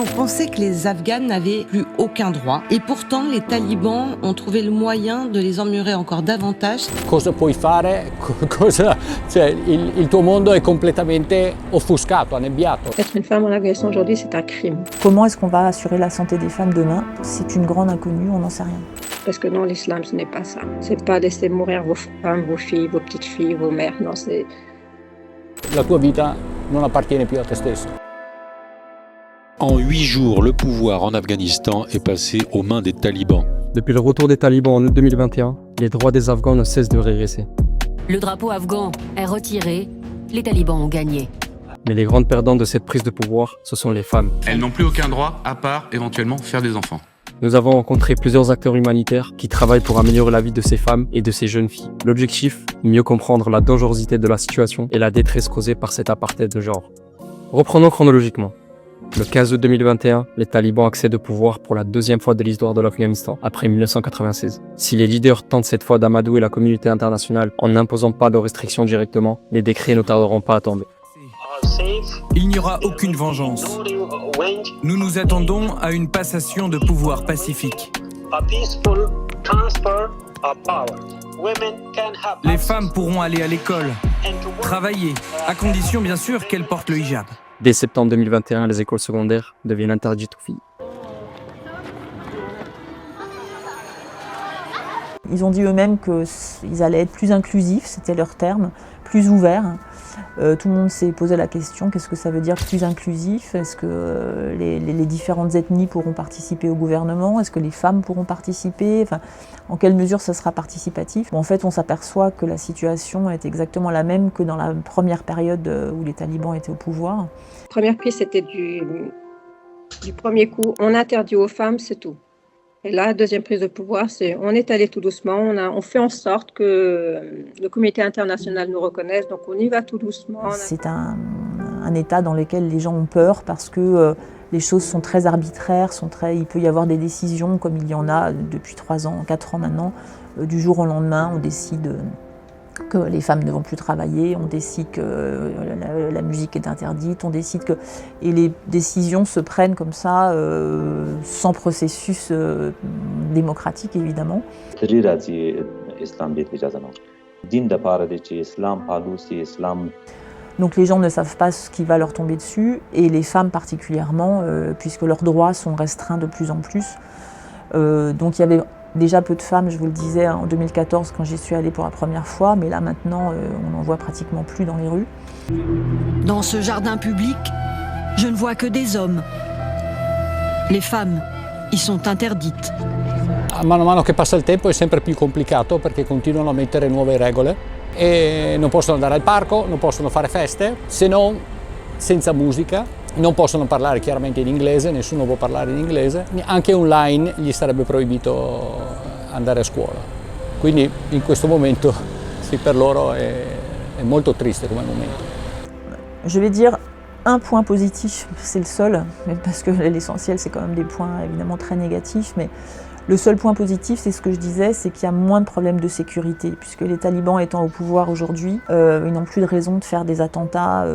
On pensait que les Afghans n'avaient plus aucun droit et pourtant les talibans ont trouvé le moyen de les emmurer encore davantage. Cosa puoi fare? Cioè, il tuo mondo è completamente offuscato, annebbiato. Être une femme en Afghanistan aujourd'hui, c'est un crime. Comment est-ce qu'on va assurer la santé des femmes demain? C'est une grande inconnue, on n'en sait rien. Parce que non, l'islam, ce n'est pas ça. C'est pas laisser mourir vos femmes, vos filles, vos petites filles, vos mères. Non, c'est... La tua vita non appartiene più a te stesso. En 8 jours, le pouvoir en Afghanistan est passé aux mains des talibans. Depuis le retour des talibans en août 2021, les droits des Afghans ne cessent de régresser. Le drapeau afghan est retiré, les talibans ont gagné. Mais les grandes perdantes de cette prise de pouvoir, ce sont les femmes. Elles n'ont plus aucun droit, à part éventuellement faire des enfants. Nous avons rencontré plusieurs acteurs humanitaires qui travaillent pour améliorer la vie de ces femmes et de ces jeunes filles. L'objectif, mieux comprendre la dangerosité de la situation et la détresse causée par cet apartheid de genre. Reprenons chronologiquement. Le 15 août 2021, les talibans accèdent au pouvoir pour la deuxième fois de l'histoire de l'Afghanistan, après 1996. Si les leaders tentent cette fois d'amadouer la communauté internationale en n'imposant pas de restrictions directement, les décrets ne tarderont pas à tomber. Il n'y aura aucune vengeance. Nous nous attendons à une passation de pouvoir pacifique. Les femmes pourront aller à l'école, travailler, à condition bien sûr qu'elles portent le hijab. Dès septembre 2021, les écoles secondaires deviennent interdites aux filles. Ils ont dit eux-mêmes qu'ils allaient être plus inclusifs, c'était leur terme, plus ouverts. Tout le monde s'est posé la question, qu'est-ce que ça veut dire plus inclusif? Est-ce que les différentes ethnies pourront participer au gouvernement? Est-ce que les femmes pourront participer? Enfin, en quelle mesure ça sera participatif? En fait, on s'aperçoit que la situation est exactement la même que dans la première période où les talibans étaient au pouvoir. La première prise, c'était du premier coup, on interdit aux femmes, c'est tout. Et là, la deuxième prise de pouvoir, c'est on est allé tout doucement, on fait en sorte que le comité international nous reconnaisse, donc on y va tout doucement. C'est un état dans lequel les gens ont peur parce que les choses sont très arbitraires, il peut y avoir des décisions comme il y en a depuis 3 ans, 4 ans maintenant. Du jour au lendemain, on décide que les femmes ne vont plus travailler, on décide que la musique est interdite, on décide que... Et les décisions se prennent comme ça, sans processus démocratique évidemment. Donc les gens ne savent pas ce qui va leur tomber dessus, et les femmes particulièrement, puisque leurs droits sont restreints de plus en plus. Donc il y avait déjà peu de femmes, je vous le disais, en 2014 quand j'y suis allée pour la première fois, mais là maintenant on n'en voit pratiquement plus dans les rues. Dans ce jardin public, je ne vois que des hommes. Les femmes y sont interdites. Man mano che passa il tempo è sempre più complicato perché continuano a mettere nuove regole e non possono andare al parco, non possono fare feste, se non senza musica. Non possono parlare chiaramente in inglese, nessuno può parlare in inglese, anche online gli sarebbe proibito andare a scuola. Quindi in questo momento sì, per loro è molto triste come momento. Je vais dire un point positif, c'est le seul, parce que l'essentiel c'est quand même des points évidemment très négatifs, mais le seul point positif, c'est ce que je disais, c'est qu'il y a moins de problèmes de sécurité, puisque les talibans étant au pouvoir aujourd'hui, ils n'ont plus de raison de faire des attentats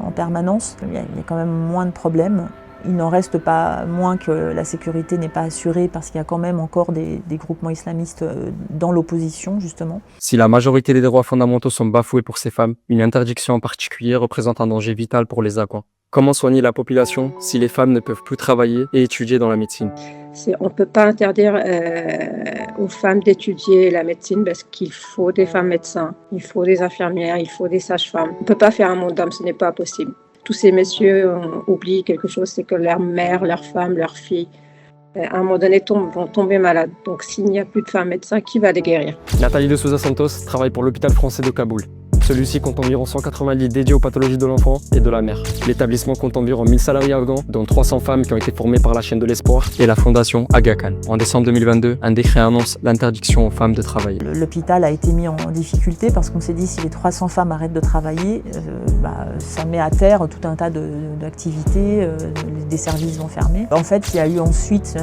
en permanence. Il y a quand même moins de problèmes. Il n'en reste pas moins que la sécurité n'est pas assurée parce qu'il y a quand même encore des groupements islamistes dans l'opposition, justement. Si la majorité des droits fondamentaux sont bafoués pour ces femmes, une interdiction en particulier représente un danger vital pour les Afghans. Comment soigner la population si les femmes ne peuvent plus travailler et étudier dans la médecine? On ne peut pas interdire aux femmes d'étudier la médecine parce qu'il faut des femmes médecins, il faut des infirmières, il faut des sages-femmes. On ne peut pas faire un monde d'hommes, ce n'est pas possible. Tous ces messieurs oublient quelque chose, c'est que leur mère, leur femme, leur fille, à un moment donné, vont tomber malades. Donc s'il n'y a plus de femmes médecins, qui va les guérir? Nathalie de Souza Santos travaille pour l'hôpital français de Kaboul. Celui-ci compte environ 180 lits dédiés aux pathologies de l'enfant et de la mère. L'établissement compte environ 1000 salariés afghans, dont 300 femmes qui ont été formées par la chaîne de l'espoir et la fondation Aga Khan. En décembre 2022, un décret annonce l'interdiction aux femmes de travailler. L'hôpital a été mis en difficulté parce qu'on s'est dit si les 300 femmes arrêtent de travailler, ça met à terre tout un tas d'activités, des services vont fermer. En fait, il y a eu ensuite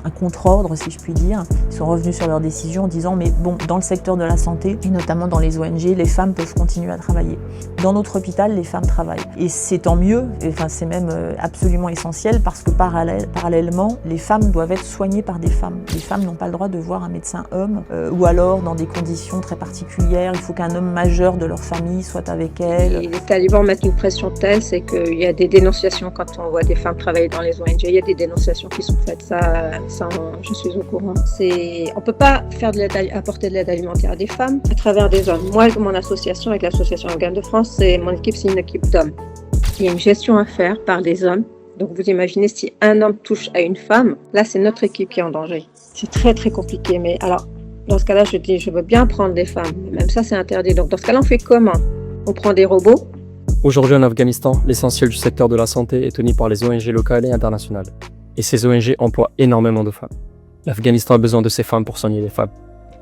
un contre-ordre, si je puis dire. Ils sont revenus sur leur décision en disant mais bon, dans le secteur de la santé, et notamment dans les ONG, les femmes peuvent continuer à travailler. Dans notre hôpital, les femmes travaillent. Et c'est tant mieux, enfin, c'est même absolument essentiel parce que parallèlement, les femmes doivent être soignées par des femmes. Les femmes n'ont pas le droit de voir un médecin homme ou alors dans des conditions très particulières. Il faut qu'un homme majeur de leur famille soit avec elles. Et les talibans mettent une pression telle, c'est qu'il y a des dénonciations quand on voit des femmes travailler dans les ONG. Il y a des dénonciations qui sont faites, je suis au courant. On ne peut pas apporter de l'aide alimentaire à des femmes à travers des hommes. Moi, avec mon association, avec l'association Afghane de France, mon équipe, c'est une équipe d'hommes. Il y a une gestion à faire par des hommes. Donc vous imaginez si un homme touche à une femme, là c'est notre équipe qui est en danger. C'est très très compliqué. Mais alors, dans ce cas-là, je dis, je veux bien prendre des femmes. Mais même ça, c'est interdit. Donc dans ce cas-là, on fait comment? On prend des robots? Aujourd'hui en Afghanistan, l'essentiel du secteur de la santé est tenu par les ONG locales et internationales. Et ces ONG emploient énormément de femmes. L'Afghanistan a besoin de ces femmes pour soigner les femmes.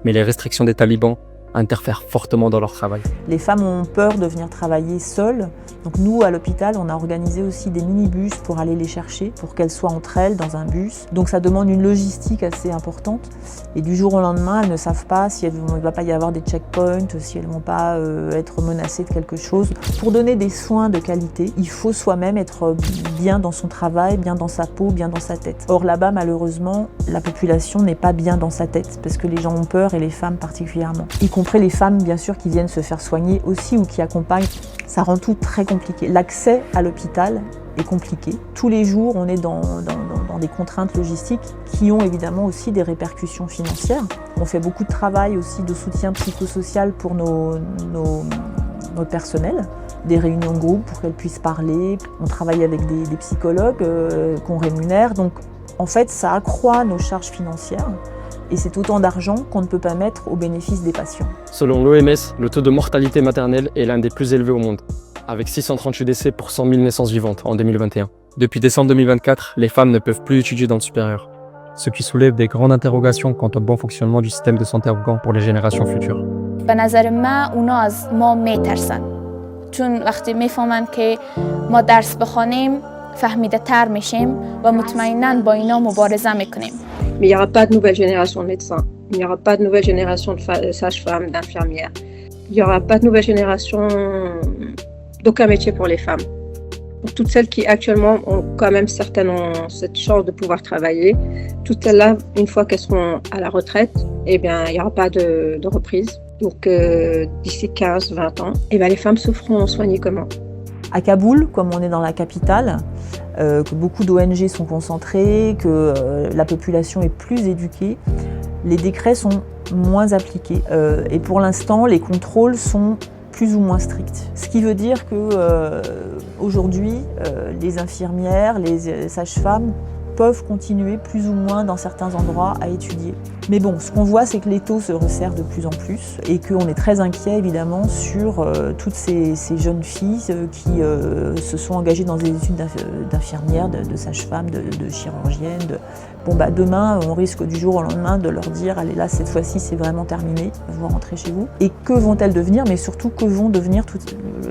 Mais les restrictions des talibans interfèrent fortement dans leur travail. Les femmes ont peur de venir travailler seules. Donc nous, à l'hôpital, on a organisé aussi des minibus pour aller les chercher, pour qu'elles soient entre elles dans un bus. Donc ça demande une logistique assez importante. Et du jour au lendemain, elles ne savent pas si il ne va pas y avoir des checkpoints, si elles ne vont pas être menacées de quelque chose. Pour donner des soins de qualité, il faut soi-même être bien dans son travail, bien dans sa peau, bien dans sa tête. Or là-bas, malheureusement, la population n'est pas bien dans sa tête parce que les gens ont peur et les femmes particulièrement. Y compris les femmes, bien sûr, qui viennent se faire soigner aussi ou qui accompagnent. Ça rend tout très compliqué. L'accès à l'hôpital est compliqué. Tous les jours, on est dans des contraintes logistiques qui ont évidemment aussi des répercussions financières. On fait beaucoup de travail aussi de soutien psychosocial pour notre personnel, des réunions de groupe pour qu'elles puissent parler. On travaille avec des psychologues qu'on rémunère. Donc, en fait, ça accroît nos charges financières. Et c'est autant d'argent qu'on ne peut pas mettre au bénéfice des patients. Selon l'OMS, le taux de mortalité maternelle est l'un des plus élevés au monde, avec 638 décès pour 100 000 naissances vivantes en 2021. Depuis décembre 2024, les femmes ne peuvent plus étudier dans le supérieur, ce qui soulève des grandes interrogations quant au bon fonctionnement du système de santé afghan pour les générations futures. به نظر من اونا از ما میترسن چون وقتی میفهمن که ما درس بخونیم فهمیده تر میشیم و مطمئناً با اینا مبارزه میکنیم. Mais il n'y aura pas de nouvelle génération de médecins, il n'y aura pas de nouvelle génération de sages-femmes, d'infirmières, il n'y aura pas de nouvelle génération d'aucun métier pour les femmes. Pour toutes celles qui actuellement ont quand même certainement cette chance de pouvoir travailler, toutes celles-là, une fois qu'elles seront à la retraite, eh bien, il n'y aura pas de reprise. Donc d'ici 15-20 ans, eh bien, les femmes se feront soigner comment? À Kaboul, comme on est dans la capitale, que beaucoup d'ONG sont concentrées, que la population est plus éduquée, les décrets sont moins appliqués. Et pour l'instant, les contrôles sont plus ou moins stricts. Ce qui veut dire qu'aujourd'hui, les infirmières, les sages-femmes peuvent continuer plus ou moins dans certains endroits à étudier. Mais bon, ce qu'on voit, c'est que les taux se resserrent de plus en plus et qu'on est très inquiet évidemment sur toutes ces jeunes filles qui se sont engagées dans des études d'infirmières, de sages-femmes, de chirurgiennes. Bon bah demain, on risque du jour au lendemain de leur dire allez là, cette fois-ci c'est vraiment terminé, vous rentrez chez vous. Et que vont-elles devenir? Mais surtout que vont devenir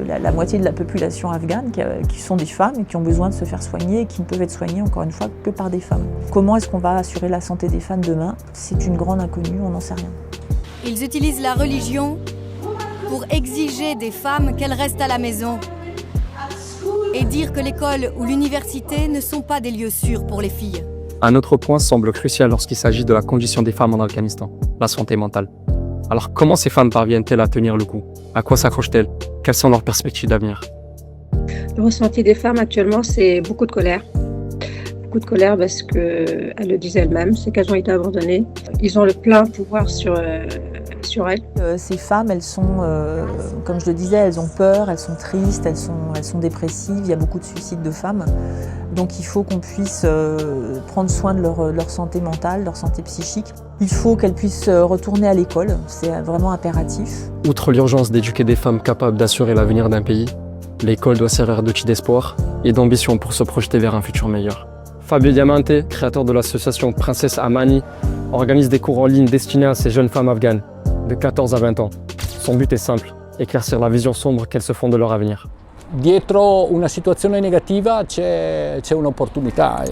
la moitié de la population afghane qui sont des femmes et qui ont besoin de se faire soigner et qui ne peuvent être soignées encore une fois que par des femmes. Comment est-ce qu'on va assurer la santé des femmes demain? C'est une grande inconnue, on n'en sait rien. Ils utilisent la religion pour exiger des femmes qu'elles restent à la maison et dire que l'école ou l'université ne sont pas des lieux sûrs pour les filles. Un autre point semble crucial lorsqu'il s'agit de la condition des femmes en Afghanistan, la santé mentale. Alors comment ces femmes parviennent-elles à tenir le coup? À quoi s'accrochent-elles? Quelles sont leurs perspectives d'avenir? Le ressenti des femmes actuellement, c'est beaucoup de colère. Beaucoup de colère parce qu'elles le disent elles-mêmes, c'est qu'elles ont été abandonnées. Ils ont le plein pouvoir sur elles. Ces femmes, elles sont, comme je le disais, elles ont peur, elles sont tristes, elles sont dépressives, il y a beaucoup de suicides de femmes. Donc il faut qu'on puisse prendre soin de leur santé mentale, leur santé psychique. Il faut qu'elles puissent retourner à l'école, c'est vraiment impératif. Outre l'urgence d'éduquer des femmes capables d'assurer l'avenir d'un pays, l'école doit servir d'outil d'espoir et d'ambition pour se projeter vers un futur meilleur. Fabio Diamante, créateur de l'association Princesse Amani, organise des cours en ligne destinés à ces jeunes femmes afghanes de 14 à 20 ans. Son but est simple, éclaircir la vision sombre qu'elles se font de leur avenir. Dietro una situazione negativa c'è un'opportunità.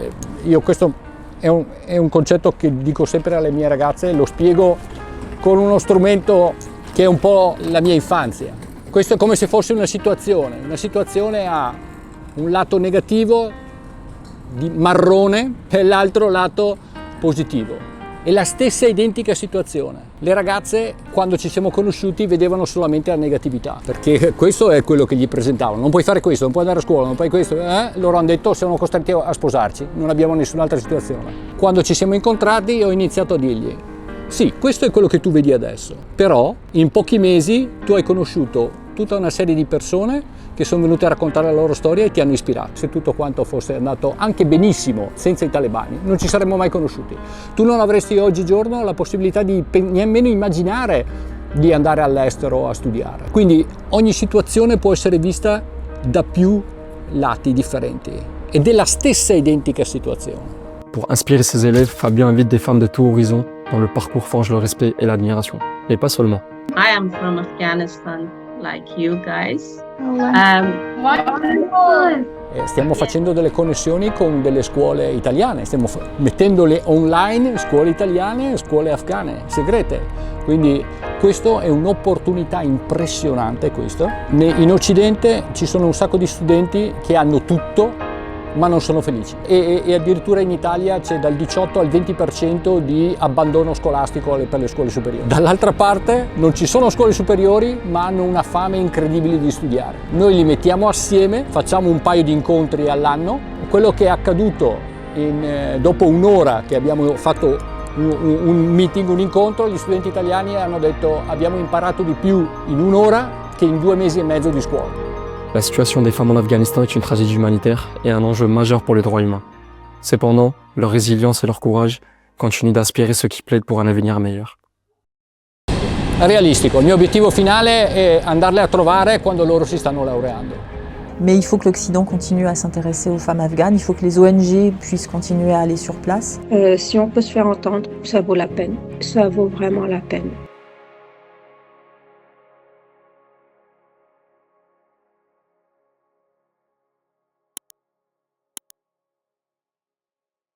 Io questo è un concetto che dico sempre alle mie ragazze, lo spiego con uno strumento che è un po' la mia infanzia. Questo è come se fosse una situazione ha un lato negativo di marrone e l'altro lato positivo. È la stessa identica situazione. Le ragazze, quando ci siamo conosciuti, vedevano solamente la negatività, perché questo è quello che gli presentavano. Non puoi fare questo, non puoi andare a scuola, non puoi questo. Loro hanno detto siamo costretti a sposarci, non abbiamo nessun'altra situazione. Quando ci siamo incontrati ho iniziato a dirgli sì, questo è quello che tu vedi adesso, però in pochi mesi tu hai conosciuto tutta una serie di persone che sono venute a raccontare la loro storia e ti hanno ispirato. Se tutto quanto fosse andato anche benissimo senza i talebani, non ci saremmo mai conosciuti. Tu non avresti oggigiorno la possibilità di nemmeno immaginare di andare all'estero a studiare. Quindi ogni situazione può essere vista da più lati differenti ed è la stessa identica situazione. Pour inspirer ses élèves, Fabien invite des femmes de tout horizon dont le parcours forge le respect et l'admiration. Et pas seulement. I am from Afghanistan, like you guys. Stiamo facendo delle connessioni con delle scuole italiane, stiamo mettendole online, scuole italiane, scuole afghane, segrete. Quindi questo è un'opportunità impressionante questo. In Occidente ci sono un sacco di studenti che hanno tutto ma non sono felici e addirittura in Italia c'è dal 18 al 20% di abbandono scolastico per le scuole superiori. Dall'altra parte non ci sono scuole superiori ma hanno una fame incredibile di studiare. Noi li mettiamo assieme, facciamo un paio di incontri all'anno. Quello che è accaduto dopo un'ora che abbiamo fatto un meeting, un incontro, gli studenti italiani hanno detto abbiamo imparato di più in un'ora che in 2 mesi e mezzo di scuola. La situation des femmes en Afghanistan est une tragédie humanitaire et un enjeu majeur pour les droits humains. Cependant, leur résilience et leur courage continuent d'inspirer ceux qui plaident pour un avenir meilleur. Realistico, il mio obiettivo finale è andarle a trovare quando loro si stanno laureando. Mais il faut que l'Occident continue à s'intéresser aux femmes afghanes, il faut que les ONG puissent continuer à aller sur place. Si on peut se faire entendre, ça vaut la peine, ça vaut vraiment la peine.